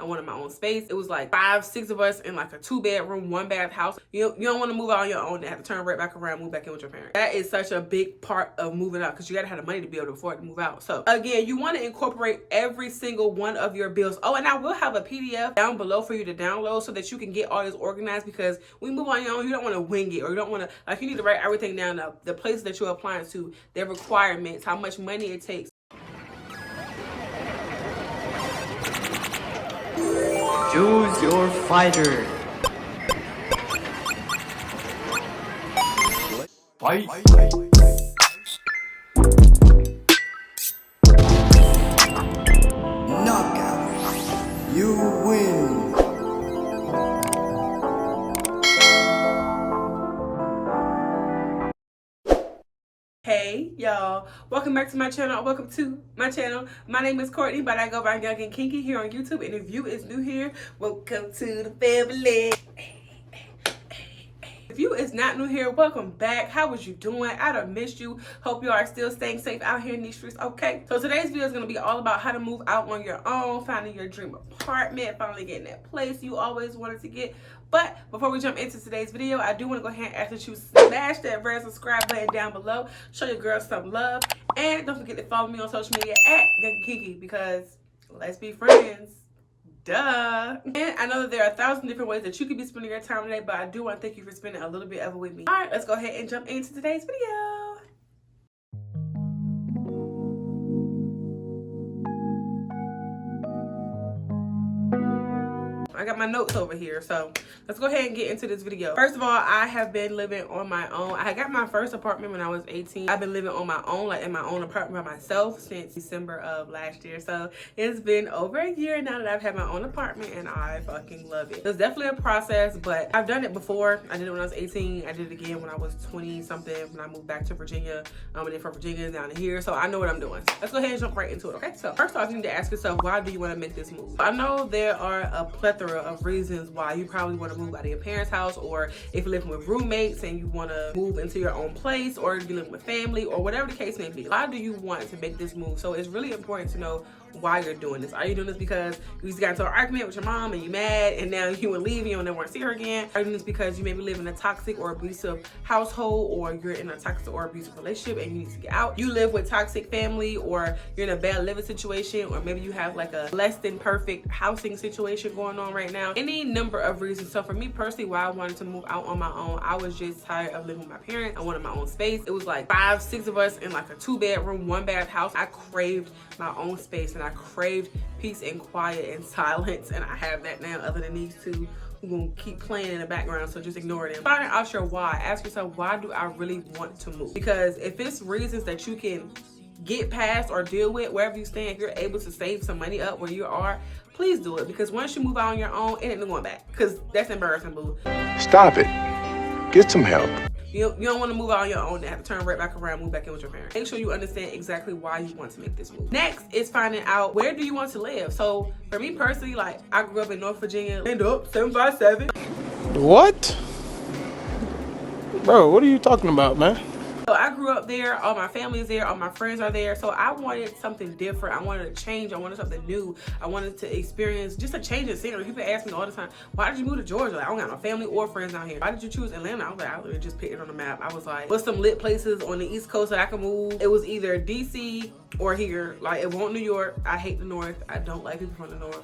wanted my own space. It was like 5, 6 of us in like a 2-bedroom, 1-bath house. You don't want to move out on your own and have to turn right back around, move back in with your parents. That is such a big part of moving out because you gotta have the money to be able to afford to move out. So again, you want to incorporate every single one of your bills. Oh, and I will have a PDF down below for you to download so that you can get all this organized, because when you move on your own, you don't want to wing it, or you don't want to, like, you need to write everything down, the places that you're applying to, their requirements, how much money it takes. Choose your fighter. Fight. Knockout. You win. Hey y'all, welcome back to my channel. Welcome to my channel. My name is Courtney, but I go by Young and Kinky here on YouTube. And if you is new here, welcome to the family. If you is not new here, welcome back. How was you doing? I done missed you. Hope you are still staying safe out here in these streets, okay? So today's video is going to be all about how to move out on your own, finding your dream apartment, finally getting that place you always wanted to get. But before we jump into today's video, I do want to go ahead and ask that you smash that red subscribe button down below. Show your girls some love. And don't forget to follow me on social media at Young and Kinky, because let's be friends. Duh. And I know that there are 1,000 different ways that you could be spending your time today, but I do want to thank you for spending a little bit of it with me. All right, let's go ahead and jump into today's video. I got my notes over here, so let's go ahead and get into this video. First of all, I have been living on my own. I got my first apartment when I was 18. I've been living on my own, like in my own apartment by myself, since December of last year. So it's been over a year now that I've had my own apartment, and I fucking love it. It's definitely a process, but I've done it before. I did it when I was 18. I did it again when I was 20 something, when I moved back to Virginia. And then from Virginia down to here, so I know what I'm doing. Let's go ahead and jump right into it, okay? So first off, you need to ask yourself, why do you want to make this move? I know there are a plethora of reasons why you probably want to move out of your parents' house, or if you're living with roommates and you want to move into your own place, or if you're living with family, or whatever the case may be. Why do you want to make this move? So it's really important to know why you're doing this. Are you doing this because you just got into an argument with your mom and you mad and now you would leave, you don't never want to see her again? Are you doing this because you maybe live in a toxic or abusive household, or you're in a toxic or abusive relationship and you need to get out? You live with toxic family, or you're in a bad living situation, or maybe you have like a less than perfect housing situation going on right now. Any number of reasons. So for me personally, why I wanted to move out on my own, I was just tired of living with my parents. I wanted my own space. It was like 5, 6 of us in like a 2-bedroom, 1-bath house. I craved my own space, and I craved peace and quiet and silence, and I have that now, other than these two who gonna keep playing in the background, so just ignore them. Find out your why. Ask yourself, why do I really want to move? Because if it's reasons that you can get past or deal with wherever you stand, if you're able to save some money up where you are, please do it. Because once you move out on your own, it ain't no going back, because that's embarrassing, boo. Stop it. Get some help. You don't want to move out on your own and have to turn right back around, move back in with your parents. Make sure you understand exactly why you want to make this move. Next is finding out, where do you want to live? So for me personally, like, I grew up in Norfolk, Virginia. End up 757. What? Bro, what are you talking about, man? So I grew up there, all my family is there, all my friends are there. So I wanted something different. I wanted a change. I wanted something new. I wanted to experience just a change of scenery. People ask me all the time, why did you move to Georgia? Like, I don't got no family or friends out here. Why did you choose Atlanta? I was like, I literally just picked it on the map. I was like, what's some lit places on the East Coast that I can move? It was either DC or here. Like, it won't New York. I hate the North. I don't like people from the North.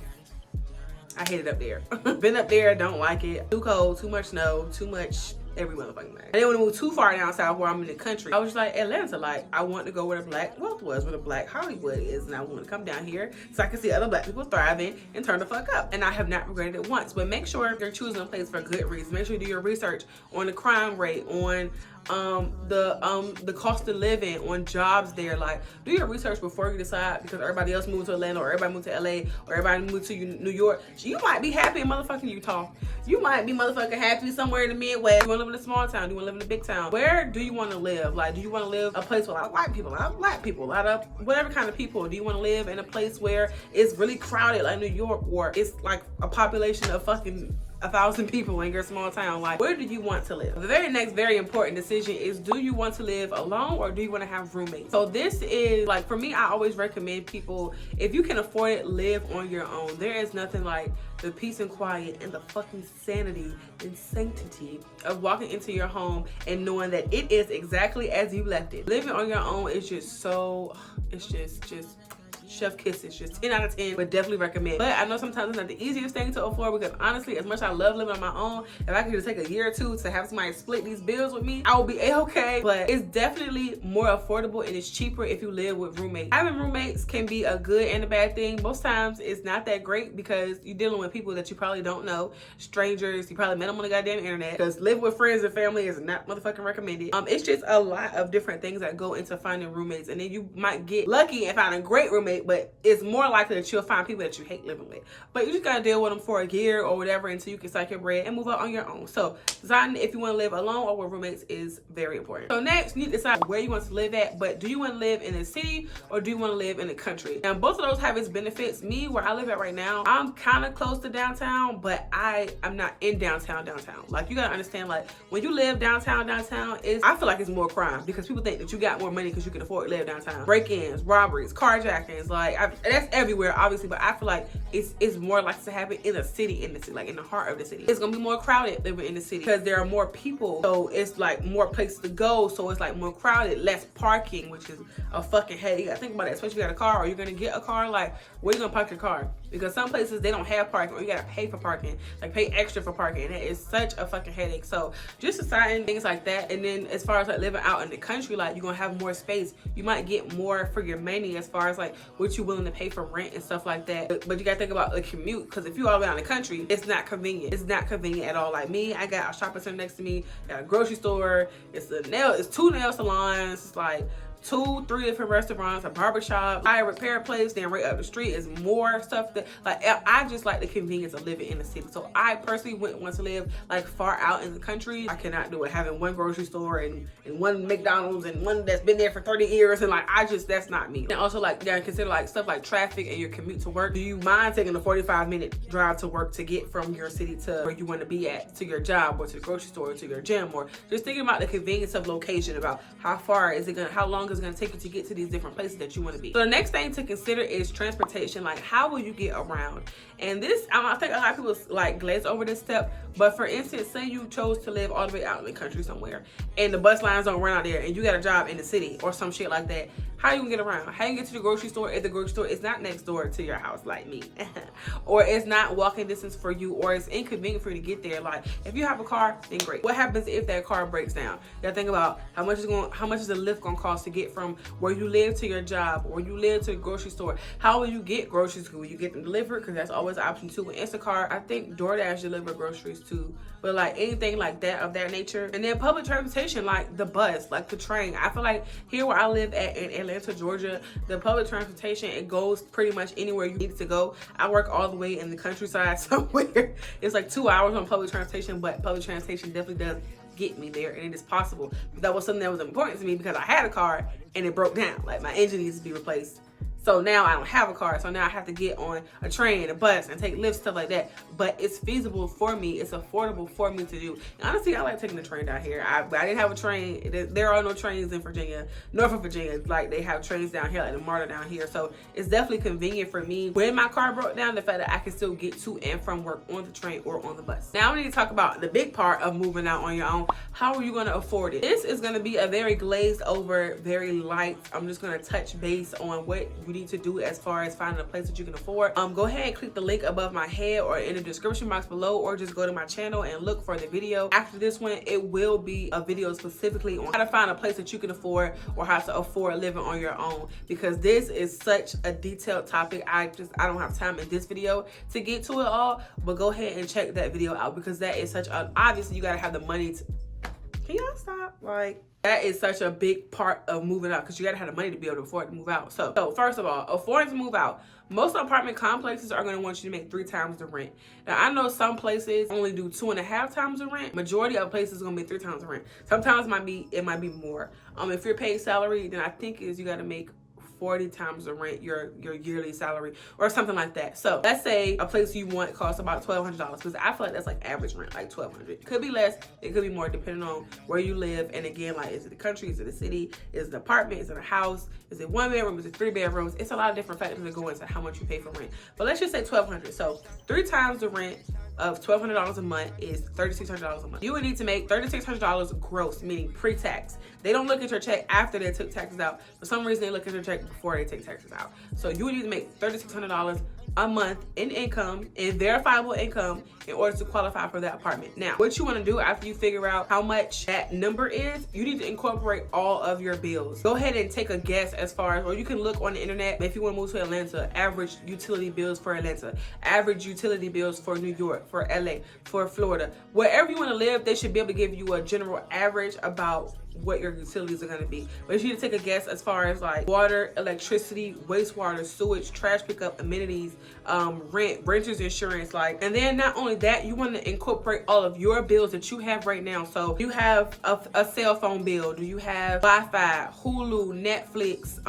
I hate it up there. Been up there, don't like it. Too cold, too much snow, too much every motherfucking thing. I didn't want to move too far down south where I'm in the country. I was just like, Atlanta, like, I want to go where the black wealth was, where the black Hollywood is, and I want to come down here so I can see other black people thriving and turn the fuck up. And I have not regretted it once. But make sure you're choosing a place for good reasons. Make sure you do your research on the crime rate, on the cost of living, on jobs there. Like, do your research before you decide, because everybody else moved to Atlanta, or everybody moved to LA, or everybody moved to New York. You might be happy in motherfucking Utah. You might be motherfucking happy somewhere in the Midwest. You want to live in a small town? Do you want to live in a big town? Where do you want to live? Like, do you want to live a place with a lot of white people, a lot of black people, a lot of whatever kind of people? Do you want to live in a place where it's really crowded like New York, or it's like a population of fucking 1,000 people in your small town. Like, where do you want to live? The very next very important decision is, do you want to live alone or do you want to have roommates? So this is like, for me, I always recommend people, if you can afford it, live on your own. There is nothing like the peace and quiet and the fucking sanity and sanctity of walking into your home and knowing that it is exactly as you left it. Living on your own is just so, it's just chef kisses, just 10 out of 10, but definitely recommend. But I know sometimes it's not the easiest thing to afford, because honestly, as much as I love living on my own, if I could just take a year or two to have somebody split these bills with me, I will be a-okay. But it's definitely more affordable and it's cheaper if you live with roommates. Having roommates can be a good and a bad thing. Most times it's not that great because you're dealing with people that you probably don't know, strangers, you probably met them on the goddamn internet, because living with friends and family is not motherfucking recommended. It's just a lot of different things that go into finding roommates, and then you might get lucky and find a great roommate, but it's more likely that you'll find people that you hate living with. But you just gotta deal with them for a year or whatever until you can stack your bread and move out on your own. So deciding if you want to live alone or with roommates is very important. So next, you need to decide where you want to live at. But do you want to live in a city or do you want to live in the country? Now, both of those have its benefits. Me, where I live at right now, I'm kind of close to downtown, but I'm not in downtown. Like, you gotta understand, like, when you live downtown, I feel like it's more crime because people think that you got more money because you can afford to live downtown. Break-ins, robberies, carjackings, like, that's everywhere, obviously, but I feel like it's more likely to happen in the city, like in the heart of the city. It's gonna be more crowded living in the city because there are more people, so it's like more places to go, so it's like more crowded, less parking, which is a fucking headache. You gotta think about it, especially if you got a car or you're gonna get a car. Like, where you gonna park your car? Because some places they don't have parking, or you gotta pay for parking, like pay extra for parking, and that is such a fucking headache. So just deciding things like that. And then as far as like living out in the country, like, you're gonna have more space, you might get more for your money as far as like what you're willing to pay for rent and stuff like that. But you gotta think about the commute, because if you all the way out in the country, it's not convenient. It's not convenient at all. Like me, I got a shopping center next to me, got a grocery store, it's 2 nail salons, it's like 2-3 different restaurants, a barbershop, tire repair place, then right up the street is more stuff that, like, I just like the convenience of living in the city. So I personally wouldn't want to live like far out in the country. I cannot do it, having one grocery store and one McDonald's and one that's been there for 30 years, and like, that's not me. And also, like, you gotta consider like stuff like traffic and your commute to work. Do you mind taking a 45-minute drive to work to get from your city to where you want to be at, to your job or to the grocery store or to your gym? Or just thinking about the convenience of location, about how long is going to take you to get to these different places that you want to be. So the next thing to consider is transportation. Like, how will you get around? And this, I think a lot of people like glaze over this step, but for instance, say you chose to live all the way out in the country somewhere and the bus lines don't run out there and you got a job in the city or some shit like that. How you gonna get around? How you get to the grocery store if the grocery store is not next door to your house, like me? Or it's not walking distance for you, or it's inconvenient for you to get there. Like, if you have a car, then great. What happens if that car breaks down? You gotta think about how much is the Lyft gonna cost to get from where you live to your job, or you live to the grocery store. How will you get groceries? Will you get them delivered? Because that's always an option too. With Instacart, I think DoorDash deliver groceries too. But like anything like that of that nature. And then public transportation, like the bus, like the train. I feel like here where I live at in Atlanta, Georgia, the public transportation, it goes pretty much anywhere you need it to go. I work all the way in the countryside somewhere. It's like 2 hours on public transportation, but public transportation definitely does get me there, and it is possible. But that was something that was important to me because I had a car and it broke down. Like, my engine needs to be replaced. So now I don't have a car, so now I have to get on a train, a bus, and take lifts, stuff like that. But it's feasible for me. It's affordable for me to do. And honestly, I like taking the train down here. I didn't have a train. There are no trains in Virginia, Norfolk, Virginia. Like, they have trains down here, like the MARTA down here. So it's definitely convenient for me. When my car broke down, the fact that I can still get to and from work on the train or on the bus. Now we need to talk about the big part of moving out on your own. How are you going to afford it? This is going to be a very glazed over, very light. I'm just going to touch base on what you need to do as far as finding a place that you can afford. Go ahead and click the link above my head or in the description box below, or just go to my channel and look for the video. After this one, it will be a video specifically on how to find a place that you can afford, or how to afford living on your own, because this is such a detailed topic. I don't have time in this video to get to it all, but go ahead and check that video out, because that is such a, obviously you got to have the money to, can y'all stop? Like, that is such a big part of moving out, because you gotta have the money to be able to afford to move out. So first of all, affording to move out. Most apartment complexes are gonna want you to make 3 times the rent. Now, I know some places only do 2.5 times the rent. Majority of places is gonna be 3 times the rent. Sometimes it might be more. If you're paid salary, then I think you gotta make 40 times the rent, your yearly salary or something like that. So let's say a place you want costs about $1,200, because I feel like that's like average rent, like $1,200. It could be less, it could be more, depending on where you live. And again, like, is it the country, is it the city, is it an apartment, is it a house, is it 1 bedroom, is it 3 bedrooms? It's a lot of different factors that go into how much you pay for rent. But let's just say $1,200. So 3 times the rent of $1,200 a month is $3,600 a month. You would need to make $3,600 gross, meaning pre-tax. They don't look at your check after they took taxes out. For some reason, they look at your check before they take taxes out. So you would need to make $3,600 a month in income, in verifiable income, in order to qualify for that apartment. Now, what you want to do after you figure out how much that number is, you need to incorporate all of your bills. Go ahead and take a guess as far as, or you can look on the internet if you want to move to Atlanta, average utility bills for Atlanta, average utility bills for New York, for LA, for Florida. Wherever you want to live, they should be able to give you a general average about what your utilities are going to be. But you need to take a guess as far as like water, electricity, wastewater, sewage, trash pickup, amenities, rent, renter's insurance, like. And then not only that, you want to incorporate all of your bills that you have right now. So you have a cell phone bill, do you have Wi-Fi, Hulu, Netflix,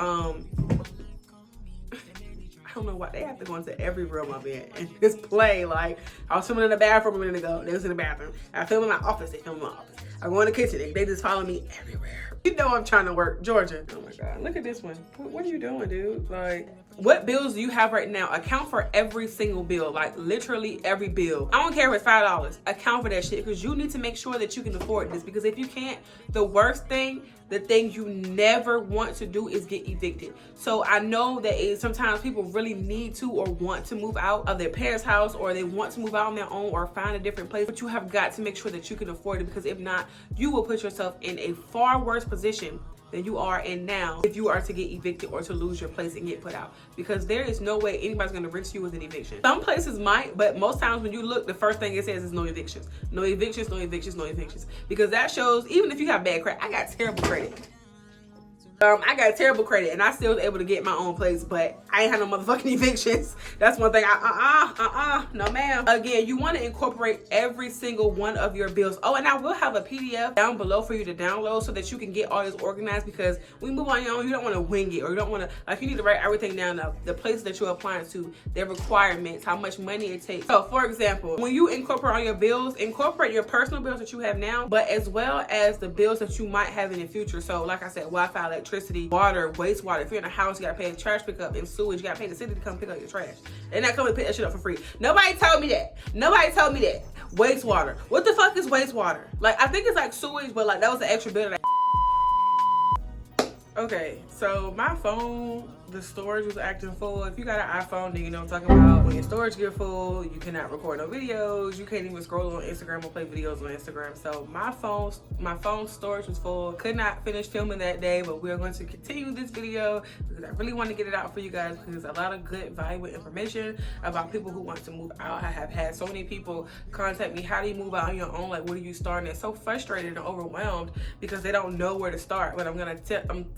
I don't know why they have to go into every room I'm in and just play. Like, I was filming in the bathroom a minute ago. They was in the bathroom. I film in my office. They film in my office. I go in the kitchen. They just follow me everywhere. You know I'm trying to work. Georgia. Oh my God. Look at this one. What are you doing, dude? Like, what bills do you have right now? Account for every single bill. Like, literally every bill. I don't care if it's $5. Account for that shit, because you need to make sure that you can afford this. Because if you can't, the worst thing, the thing you never want to do is get evicted. So I know that sometimes people really need to or want to move out of their parents' house, or they want to move out on their own or find a different place. But you have got to make sure that you can afford it, because if not, you will put yourself in a far worse position than you are in now if you are to get evicted or to lose your place and get put out, because there is no way anybody's going to rinse you with an eviction. Some places might, but most times when you look, the first thing it says is no evictions. No evictions, no evictions, no evictions. Because that shows, even if you have bad credit, I got terrible credit. I got terrible credit and I still was able to get my own place, but I ain't had no motherfucking evictions. That's one thing. No ma'am. Again, you want to incorporate every single one of your bills. Oh, and I will have a PDF down below for you to download so that you can get all this organized, because when you move on your own, you don't want to wing it, or you don't want to, like, you need to write everything down, the places that you're applying to, their requirements, how much money it takes. So for example, when you incorporate all your bills, incorporate your personal bills that you have now, but as well as the bills that you might have in the future. So like I said, Wi-Fi, electricity, water, wastewater. If you're in a house, you gotta pay the trash pickup, and sewage, you gotta pay the city to come pick up your trash. They're not coming to pick that shit up for free. Nobody told me that. Nobody told me that. Wastewater. What the fuck is wastewater? Like, I think it's like sewage, but like that was the extra bill that Okay, so my phone, the storage was acting full. If you got an iPhone, then you know what I'm talking about. When your storage get full, you cannot record no videos. You can't even scroll on Instagram or play videos on Instagram. So my phone storage was full. Could not finish filming that day, but we are going to continue this video because I really want to get it out for you guys, because there's a lot of good, valuable information about people who want to move out. I have had so many people contact me, how do you move out on your own? Like, where do you start? And they're so frustrated and overwhelmed because they don't know where to start. But I'm gonna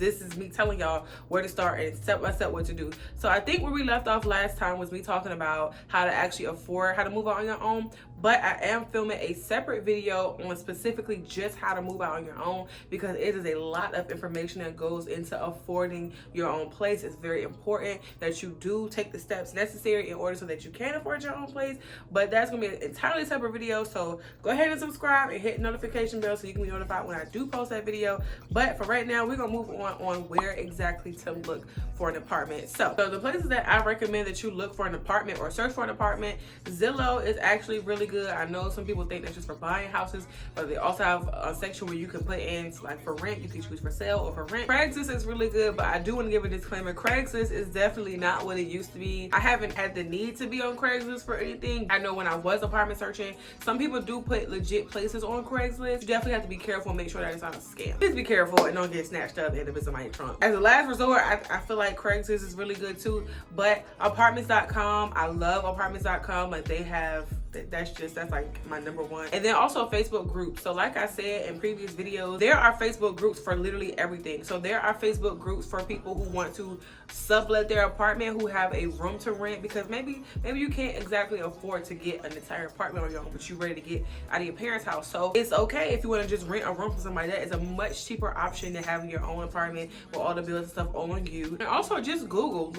this is me telling y'all where to start and step by step what to do. So I think where we left off last time was me talking about how to actually afford, how to move out on your own. But I am filming a separate video on specifically just how to move out on your own, because it is a lot of information that goes into affording your own place. It's very important that you do take the steps necessary in order so that you can afford your own place. But that's gonna be an entirely separate video. So go ahead and subscribe and hit the notification bell so you can be notified when I do post that video. But for right now, we're gonna move on where exactly to look for an apartment. So the places that I recommend that you look for an apartment or search for an apartment, Zillow is actually really good. I know some people think that's just for buying houses, but they also have a section where you can put in, like, for rent. You can choose for sale or for rent. Craigslist is really good, but I do want to give a disclaimer. Craigslist is definitely not what it used to be. I haven't had the need to be on Craigslist for anything. I know when I was apartment searching, some people do put legit places on Craigslist. You definitely have to be careful and make sure that it's not a scam. Please be careful and don't get snatched up and if it's somebody's trunk. As a last resort, I feel like Craigslist is really good too, but apartments.com, I love apartments.com. Like, they have that's like my number one. And then also Facebook groups. So like I said in previous videos, there are Facebook groups for literally everything. So there are Facebook groups for people who want to sublet their apartment, who have a room to rent, because maybe you can't exactly afford to get an entire apartment on your own, but you're ready to get out of your parents' house. So it's okay if you want to just rent a room from somebody. That is a much cheaper option than having your own apartment with all the bills and stuff all on you. And also just Google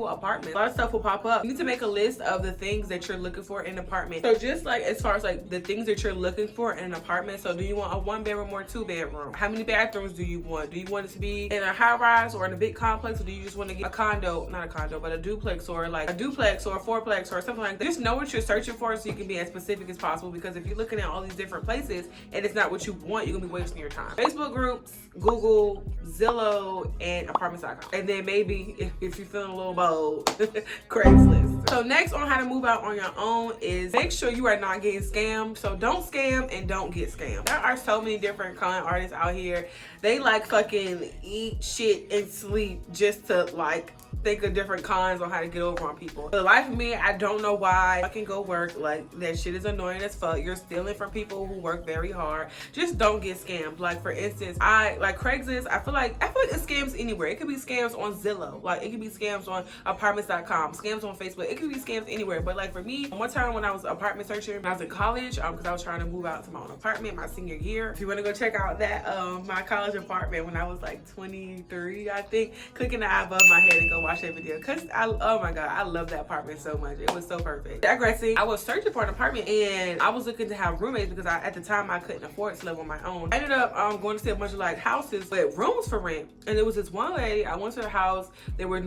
apartment. A lot of stuff will pop up. You need to make a list of the things that you're looking for in an apartment. So just like as far as like the things that you're looking for in an apartment. So do you want a 1-bedroom or 2-bedroom? How many bathrooms do you want? Do you want it to be in a high rise or in a big complex, or do you just want to get a condo, not a condo, but a duplex, or like a duplex or a fourplex or something like that? Just know what you're searching for so you can be as specific as possible, because if you're looking at all these different places and it's not what you want, you're gonna be wasting your time. Facebook groups, Google, Zillow, and apartments.com. And then maybe if you're feeling a little bold, Craigslist. So next on how to move out on your own is make sure you are not getting scammed. So don't scam and don't get scammed. There are so many different con artists out here. They like fucking eat shit and sleep just to like think of different cons on how to get over on people. For the life of me, I don't know why I can go work. Like, that shit is annoying as fuck. You're stealing from people who work very hard. Just don't get scammed. Like, for instance, I like Craigslist. I feel like it's scams anywhere. It could be scams on Zillow. Like, it could be scams on apartments.com, scams on Facebook. It could be scams anywhere. But like for me, one time when I was apartment searching, when I was in college, because I was trying to move out to my own apartment my senior year. If you want to go check out that my college apartment when I was like 23, I think, click in the eye above my head and go watch that video, because oh my god, I love that apartment so much. It was so perfect. Digressing, I was searching for an apartment and I was looking to have roommates because at the time I couldn't afford to live on my own. I ended up going to see a bunch of like houses with rooms for rent, and there was this one lady. I went to her house. It was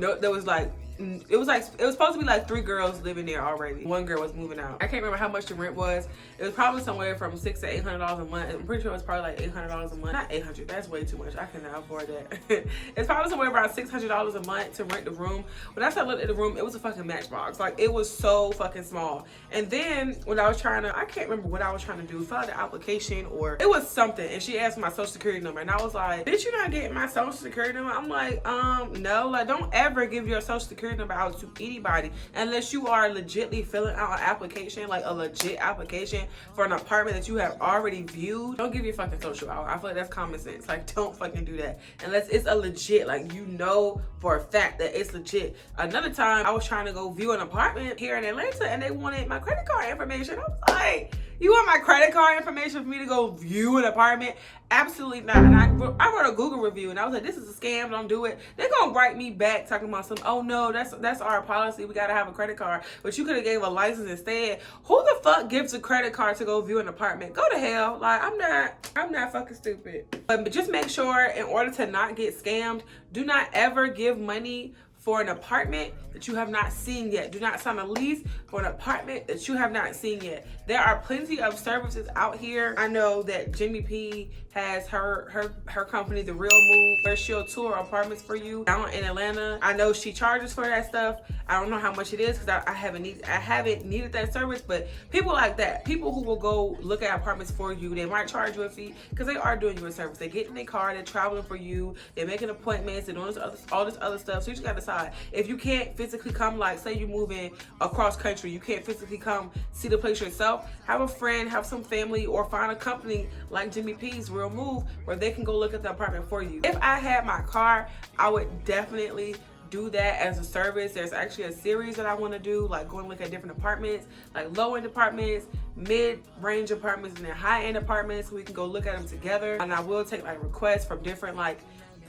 supposed to be like 3 girls living there already. One girl was moving out. I can't remember how much the rent was. It was probably somewhere from $600 to $800 a month. I'm pretty sure it was probably like $800 a month. Not 800, that's way too much. I cannot afford that. It's probably somewhere around $600 a month to rent the room. When I looked at the room, it was a fucking matchbox. Like, it was so fucking small. And then when I was trying to, I can't remember what I was trying to do, fill out the application or it was something, and she asked for my social security number, and I was like, bitch, you're not getting my social security number? I'm like, no. Like, don't ever give your social security number out to anybody unless you are legitly filling out an application, like a legit application for an apartment that you have already viewed. Don't give your fucking social out. I feel like that's common sense. Like, don't fucking do that unless it's a legit, like, you know for a fact that it's legit. Another time I was trying to go view an apartment here in Atlanta and they wanted my credit card information. I was like, you want my credit card information for me to go view an apartment? Absolutely not. And I wrote a Google review and I was like, this is a scam, don't do it. They're gonna write me back talking about some, oh no, that's our policy, we gotta have a credit card. But you could have gave a license instead. Who the fuck gives a credit card to go view an apartment? Go to hell. Like, I'm not fucking stupid. But just make sure, in order to not get scammed, do not ever give money for an apartment that you have not seen yet. Do not sign a lease for an apartment that you have not seen yet. There are plenty of services out here. I know that Jimmy P has her company, The Real Move, where she'll tour apartments for you down in Atlanta. I know she charges for that stuff. I don't know how much it is because I haven't needed that service, but people like that, people who will go look at apartments for you, they might charge you a fee because they are doing you a service. They get in their car, they're traveling for you, they're making appointments, they're doing all this other stuff. So you just gotta decide. If you can't physically come, like say you're moving across country, you can't physically come see the place yourself, have a friend, have some family, or find a company like Jimmy P's Real Move where they can go look at the apartment for you. If I had my car, I would definitely do that as a service. There's actually a series that I want to do, like go and look at different apartments, like low-end apartments, mid-range apartments, and then high-end apartments, so we can go look at them together. And I will take like requests from different, like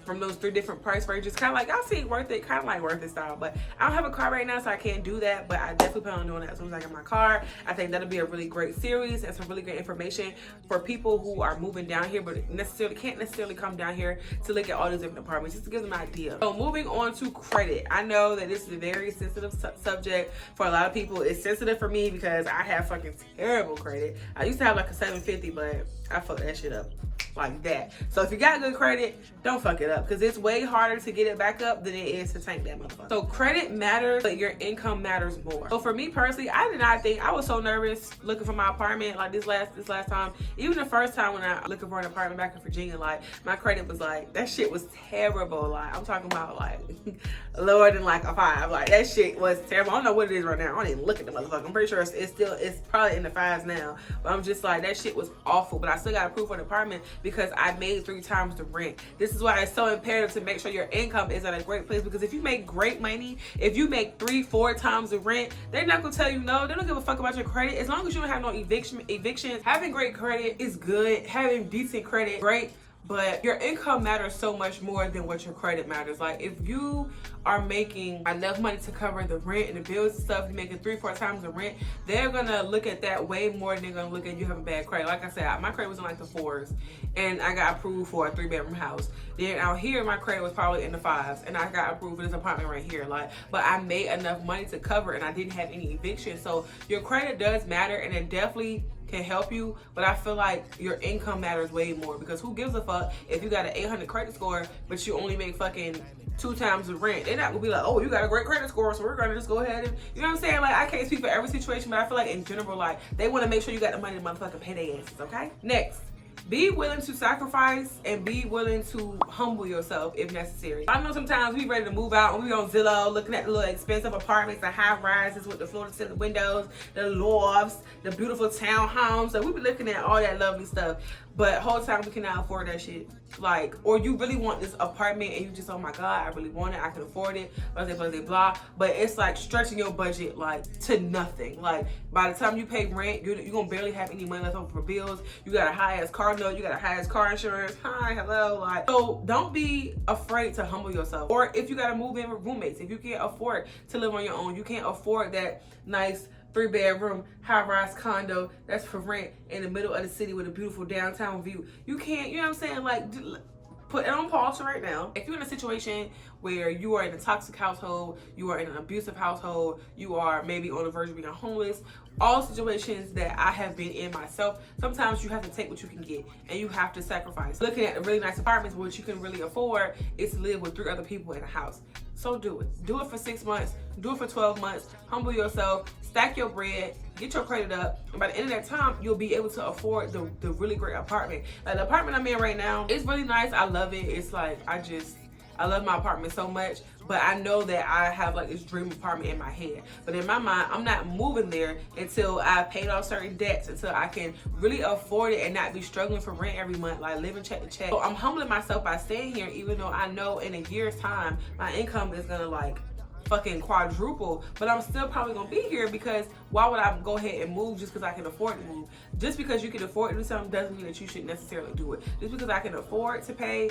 from those 3 different price ranges, kind of like I'll see worth it, kind of like worth it style. But I don't have a car right now, so I can't do that, but I definitely plan on doing that as soon as I get my car. I think that'll be a really great series and some really great information for people who are moving down here but can't necessarily come down here to look at all these different apartments, just to give them an idea. So moving on to credit. I know that this is a very sensitive subject for a lot of people. It's sensitive for me because I have fucking terrible credit. I used to have like a 750, but I fucked that shit up. like that. So if you got good credit, don't fuck it up, because it's way harder to get it back up than it is to tank that motherfucker. So credit matters, but your income matters more. So for me personally, I did not think, I was so nervous looking for my apartment like this last time. Even the first time when I looking for an apartment back in Virginia, like my credit was like, that shit was terrible. Like I'm talking about like lower than like a 5. Like that shit was terrible. I don't know what it is right now. I don't even look at the motherfucker. I'm pretty sure it's probably in the 5s now. But I'm just like, that shit was awful. But I still got approved for an apartment because I made 3 times the rent. This is why it's so imperative to make sure your income is at a great place, because if you make great money, if you make 3-4 times the rent, they're not gonna tell you no. They don't give a fuck about your credit. As long as you don't have no evictions, having great credit is good. Having decent credit, great. But your income matters so much more than what your credit matters. Like if you are making enough money to cover the rent and the bills and stuff, you're making 3-4 times the rent, they're gonna look at that way more than they're gonna look at you having bad credit. Like I said, my credit was in like the 4s and I got approved for a 3-bedroom house. Then out here, my credit was probably in the 5s and I got approved for this apartment right here. Like, but I made enough money to cover it and I didn't have any evictions. So your credit does matter, and it definitely can help you, but I feel like your income matters way more, because who gives a fuck if you got an 800 credit score but you only make fucking 2 times the rent? They're not gonna be like, oh, you got a great credit score, so we're gonna just go ahead and, you know what I'm saying? Like, I can't speak for every situation, but I feel like in general, like, they want to make sure you got the money to motherfucking pay their asses. Okay, next, be willing to sacrifice and be willing to humble yourself if necessary. I know sometimes we ready to move out and we on Zillow looking at the little expensive apartments, the high rises with the floor to ceiling windows, the lofts, the beautiful townhomes. So we be looking at all that lovely stuff, but whole time we cannot afford that shit. Like, or you really want this apartment and you just, oh my God, I really want it, I can afford it, blah, blah, blah, blah. But it's like stretching your budget like to nothing. Like by the time you pay rent, you're gonna barely have any money left over for bills. You got a high ass car note, you got a high ass car insurance. Hi, hello. Like, so don't be afraid to humble yourself. Or if you gotta move in with roommates, if you can't afford to live on your own, you can't afford that nice 3-bedroom high-rise condo that's for rent in the middle of the city with a beautiful downtown view. You can't, you know what I'm saying? Like, put it on pause right now. If you're in a situation where you are in a toxic household, you are in an abusive household, you are maybe on the verge of being homeless, all situations that I have been in myself, sometimes you have to take what you can get and you have to sacrifice. Looking at the really nice apartments, what you can really afford is to live with 3 other people in a house. So do it. Do it for 6 months. Do it for 12 months. Humble yourself. Stack your bread. Get your credit up. And by the end of that time, you'll be able to afford the really great apartment. Like the apartment I'm in right now, it's really nice. I love it. It's like, I love my apartment so much, but I know that I have like this dream apartment in my head. But in my mind, I'm not moving there until I've paid off certain debts, until I can really afford it and not be struggling for rent every month, like living check to check. So I'm humbling myself by staying here, even though I know in a year's time, my income is gonna like fucking quadruple, but I'm still probably gonna be here, because why would I go ahead and move just because I can afford to move? Just because you can afford to do something doesn't mean that you should necessarily do it. Just because I can afford to pay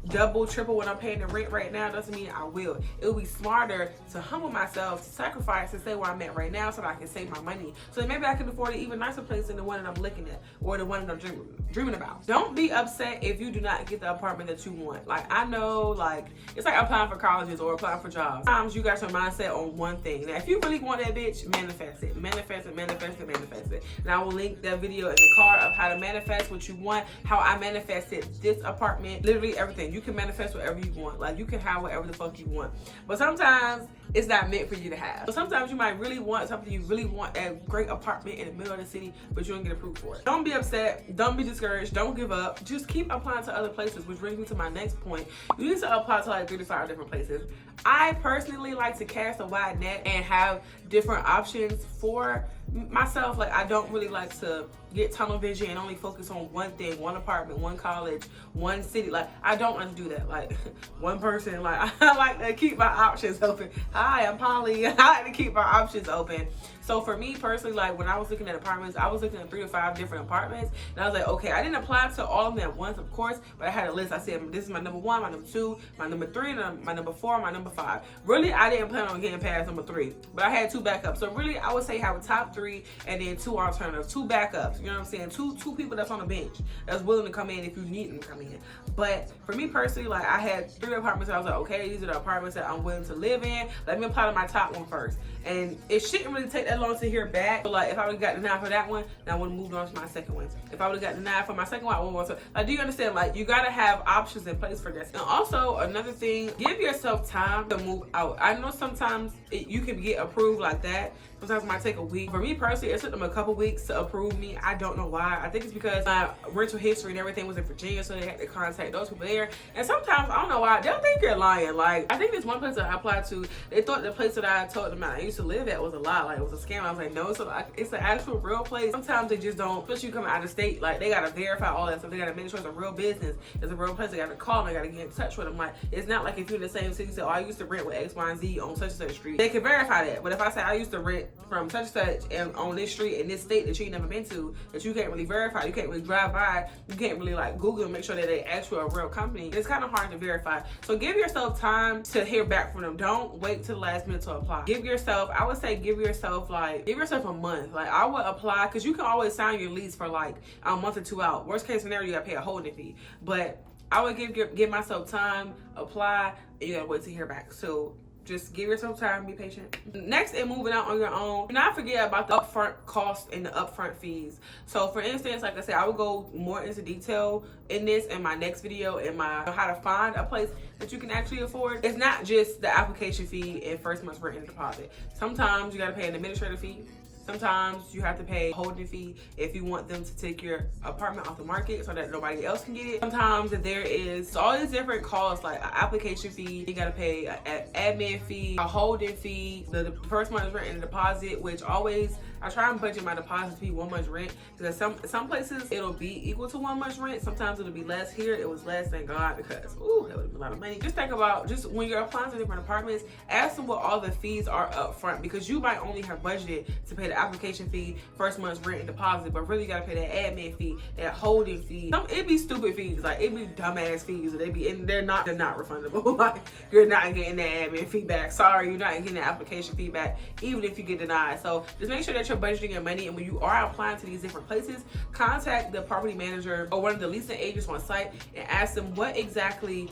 double, triple what I'm paying the rent right now doesn't mean I will. It would be smarter to humble myself, to sacrifice, and stay where I'm at right now so that I can save my money. So that maybe I can afford an even nicer place than the one that I'm looking at or the one that I'm dreaming about. Don't be upset if you do not get the apartment that you want. Like, I know, like, it's like applying for colleges or applying for jobs. Sometimes you got your mindset on one thing. Now, if you really want that bitch, manifest it. Manifest it, manifest it, manifest it. And I will link that video in the card of how to manifest what you want, how I manifested this apartment, literally everything. You can manifest whatever you want. Like, you can have whatever the fuck you want. But sometimes it's not meant for you to have. So sometimes you might really want something, you really want a great apartment in the middle of the city, but you don't get approved for it. Don't be upset. Don't be discouraged. Don't give up. Just keep applying to other places, which brings me to my next point. You need to apply to like 3 to 5 different places. I personally like to cast a wide net and have different options for myself. Like, I don't really like to get tunnel vision and only focus on one thing, one apartment, one college, one city. Like, I don't want to do that. Like, one person. Like, I like to keep my options open. Hi, I'm Polly. I like to keep my options open. So for me personally, like when I was looking at apartments, I was looking at 3 to 5 different apartments, and I was like, okay, I didn't apply to all of them at once, of course, but I had a list. I said, this is my number 1, my number 2, my number 3, and my number 4, my number 5. Really, I didn't plan on getting past number 3, but I had 2 backups. So really, I would say have a top 3 3, and then 2 alternatives, 2 backups. You know what I'm saying? Two people that's on the bench that's willing to come in if you need them to come in. But for me personally, like I had 3 apartments that I was like, okay, these are the apartments that I'm willing to live in. Let me apply to my top one first. And it shouldn't really take that long to hear back. But like if I would have got denied for that one, then I would have moved on to my second one. If I would have got denied for my second one, I would have. Like, do you understand? Like, you gotta have options in place for this. And also another thing, give yourself time to move out. I know sometimes you can get approved like that. Sometimes it might take a week. For me personally, it took them a couple weeks to approve me. I don't know why. I think it's because my rental history and everything was in Virginia, so they had to contact those people there. And sometimes, I don't know why, they'll think you're lying. Like, I think this one place that I applied to, they thought the place that I told them I used to live at was a lie. Like, it was a scam. I was like, no, so it's an actual real place. Sometimes they just don't, especially you coming out of state, like, they gotta verify all that stuff. They gotta make sure it's a real business. It's a real place. They gotta call them. They gotta get in touch with them. Like, it's not like if you're in the same city, say, oh, I used to rent with X, Y, and Z on such and such street. They can verify that. But if I say I used to rent from such and such and on this street in this state that you ain't never been to, that you can't really verify, you can't really drive by, you can't really like Google and make sure that they actually a real company, it's kind of hard to verify. So give yourself time to hear back from them. Don't wait till the last minute to apply. Give yourself, I would say give yourself a month. Like, I would apply, because you can always sign your lease for like a month or 2 out. Worst case scenario, you gotta pay a holding fee. But I would give myself time, apply, and you gotta wait to hear back. So just give yourself time, be patient. Next, in moving out on your own, do not forget about the upfront costs and the upfront fees. So for instance, like I said, I will go more into detail in this in my next video, in my how to find a place that you can actually afford. It's not just the application fee and first month's rent and deposit. Sometimes you gotta pay an administrative fee. Sometimes you have to pay a holding fee if you want them to take your apartment off the market so that nobody else can get it. Sometimes there is all these different costs, like an application fee, you gotta pay an admin fee, a holding fee, the first month's rent and deposit, which always, I try and budget my deposit to be 1 month's rent, because some places it'll be equal to 1 month's rent. Sometimes it'll be less. Here it was less, thank God, because ooh, that would have been a lot of money. Just think about, just when you're applying to different apartments, ask them what all the fees are up front, because you might only have budgeted to pay the application fee, first month's rent and deposit, but really you gotta pay that admin fee, that holding fee. It be stupid fees, like it be dumbass fees, and they're not refundable. Like, you're not getting that admin fee back. Sorry, you're not getting the application fee back, even if you get denied. So just make sure that you're budgeting your money, and when you are applying to these different places, contact the property manager or one of the leasing agents on site and ask them what exactly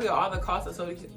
are all the costs associated.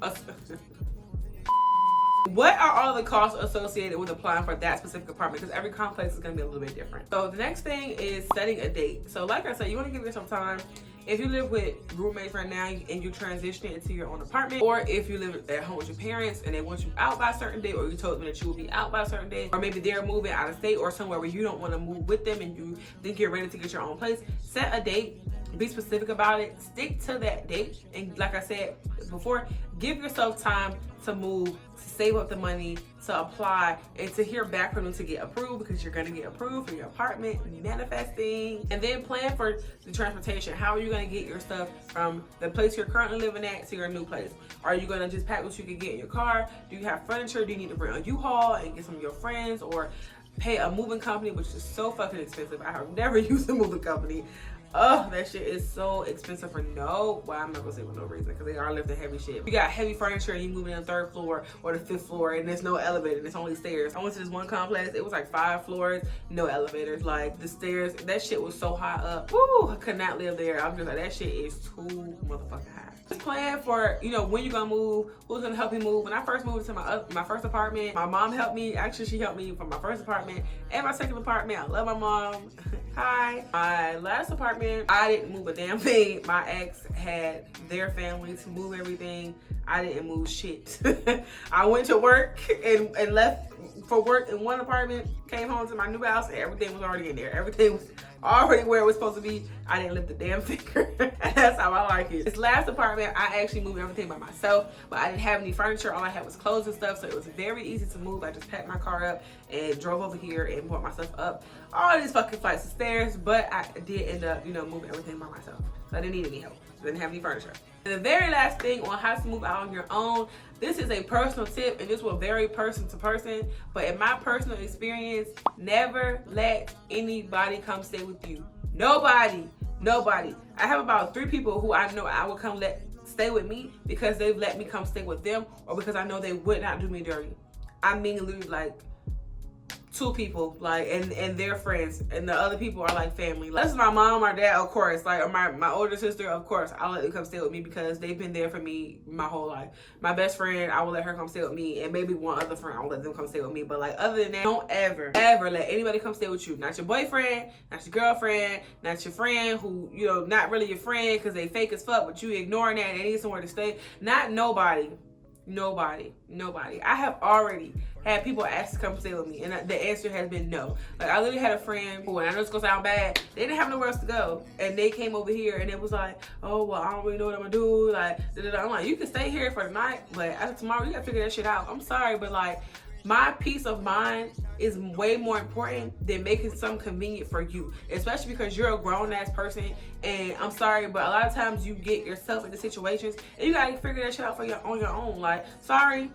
What are all the costs associated with applying for that specific apartment? Because every complex is going to be a little bit different. So the next thing is setting a date. So like I said, you want to give yourself time. If you live with roommates right now and you're transitioning into your own apartment, or if you live at home with your parents and they want you out by a certain day, or you told them that you will be out by a certain day, or maybe they're moving out of state or somewhere where you don't want to move with them and you think you're ready to get your own place, set a date. Be specific about it. Stick to that date. And like I said before, give yourself time to move, to save up the money, to apply, and to hear back from them to get approved, because you're going to get approved for your apartment, manifesting. And then plan for the transportation. How are you going to get your stuff from the place you're currently living at to your new place? Are you going to just pack what you can get in your car? Do you have furniture? Do you need to bring a U-Haul and get some of your friends, or pay a moving company, which is so fucking expensive? I have never used a moving company. Oh, that shit is so expensive for no, well, I'm not gonna say for no reason, because they are lifting heavy shit. You got heavy furniture and you moving in the 3rd floor or the 5th floor, and there's no elevator and it's only stairs. I went to this one complex, it was like 5 floors, no elevators. Like, the stairs, that shit was so high up. Woo, I could not live there. I'm just like, that shit is too motherfucking high. Just plan for, you know, when you're gonna move, who's gonna help you move. When I first moved into my first apartment, my mom helped me. Actually, she helped me from my first apartment and my second apartment. I love my mom. Hi. My last apartment, I didn't move a damn thing. My ex had their family to move everything. I didn't move shit. I went to work and left for work in one apartment, came home to my new house, and everything was already in there. Everything was already where it was supposed to be. I didn't lift the damn finger. That's how I like it. This last apartment, I actually moved everything by myself, but I didn't have any furniture. All I had was clothes and stuff, so it was very easy to move. I just packed my car up and drove over here and brought myself up all these fucking flights of stairs, but I did end up, you know, moving everything by myself. So I didn't need any help. I didn't have any furniture. And the very last thing on how to move out on your own, this is a personal tip, and this will vary person to person, but in my personal experience, never let anybody come stay with you. Nobody. I have about 3 people who I know I would stay with me because they've let me come stay with them, or because I know they would not do me dirty. I mean literally like 2 people, like, and their friends, and the other people are like family. Like, this is my mom, my dad, of course, like, or my older sister, of course, I'll let them come stay with me because they've been there for me my whole life. My best friend, I will let her come stay with me, and maybe one other friend, I'll let them come stay with me. But like, other than that, don't ever let anybody come stay with you. Not your boyfriend, not your girlfriend, not your friend who, you know, not really your friend because they fake as fuck, but you ignoring that and they need somewhere to stay. Not nobody. I have already had people ask to come stay with me, and the answer has been no. Like, I literally had a friend who, and I know it's gonna sound bad, they didn't have nowhere else to go, and they came over here, and it was like, oh, well, I don't really know what I'm gonna do, like, I'm like, you can stay here for the night, but after tomorrow, you gotta figure that shit out. I'm sorry, but like, my peace of mind is way more important than making something convenient for you, especially because you're a grown-ass person. And I'm sorry, but a lot of times you get yourself into situations and you gotta figure that shit out on your own. Like, sorry,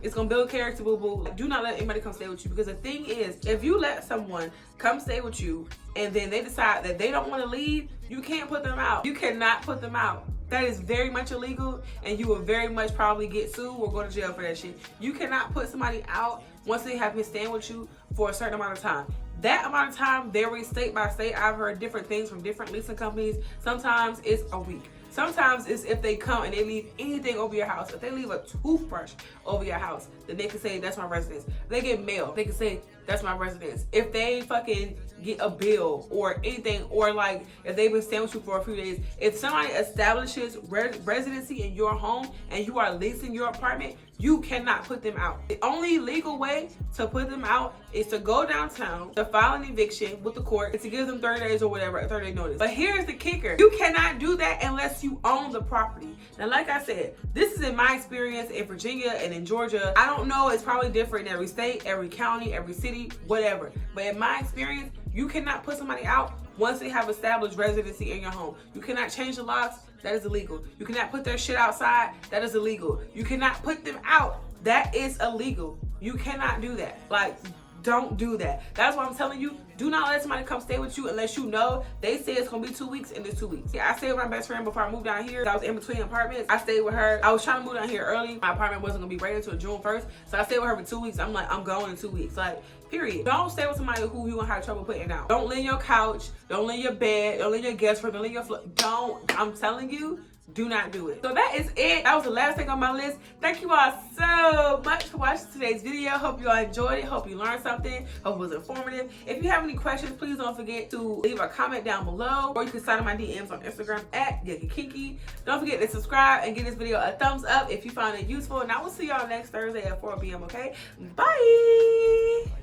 it's gonna build character, boo-boo. Like, do not let anybody come stay with you, because the thing is, if you let someone come stay with you and then they decide that they don't want to leave, you can't put them out. You cannot put them out. That is very much illegal, and you will very much probably get sued or go to jail for that shit. You cannot put somebody out once they have been staying with you for a certain amount of time. That amount of time varies state by state. I've heard different things from different leasing companies. Sometimes it's a week. Sometimes it's if they come and they leave anything over your house. If they leave a toothbrush over your house, then they can say, that's my residence. If they get mail, they can say, that's my residence. If they fucking get a bill or anything, or like if they've been staying with you for a few days, if somebody establishes residency in your home and you are leasing your apartment, you cannot put them out. The only legal way to put them out is to go downtown, to file an eviction with the court, and to give them 30 days or whatever, a 30-day notice. But here's the kicker. You cannot do that unless you own the property. Now, like I said, this is in my experience in Virginia and in Georgia. I don't know, it's probably different in every state, every county, every city, whatever. But in my experience, you cannot put somebody out once they have established residency in your home. You cannot change the locks. That is illegal. You cannot put their shit outside. That is illegal. You cannot put them out. That is illegal. You cannot do that. Like, don't do that. That's why I'm telling you, do not let somebody come stay with you unless you know they say it's gonna be 2 weeks and it's 2 weeks. Yeah, I stayed with my best friend before I moved down here. I was in between apartments. I stayed with her. I was trying to move down here early. My apartment wasn't gonna be ready until June 1st. So I stayed with her for 2 weeks. I'm like, I'm going in 2 weeks. Like, period. Don't stay with somebody who you gonna have trouble putting out. Don't lay in your couch. Don't lay in your bed. Don't lay in your guest room. Don't lay in your floor. Don't. I'm telling you, do not do it. So that is it. That was the last thing on my list. Thank you all so much for watching today's video. Hope you all enjoyed it. Hope you learned something. Hope it was informative. If you have any questions, please don't forget to leave a comment down below, or you can sign in my DMs on Instagram at GetGetKinky. Don't forget to subscribe and give this video a thumbs up if you found it useful. And I will see y'all next Thursday at 4 p.m. Okay? Bye.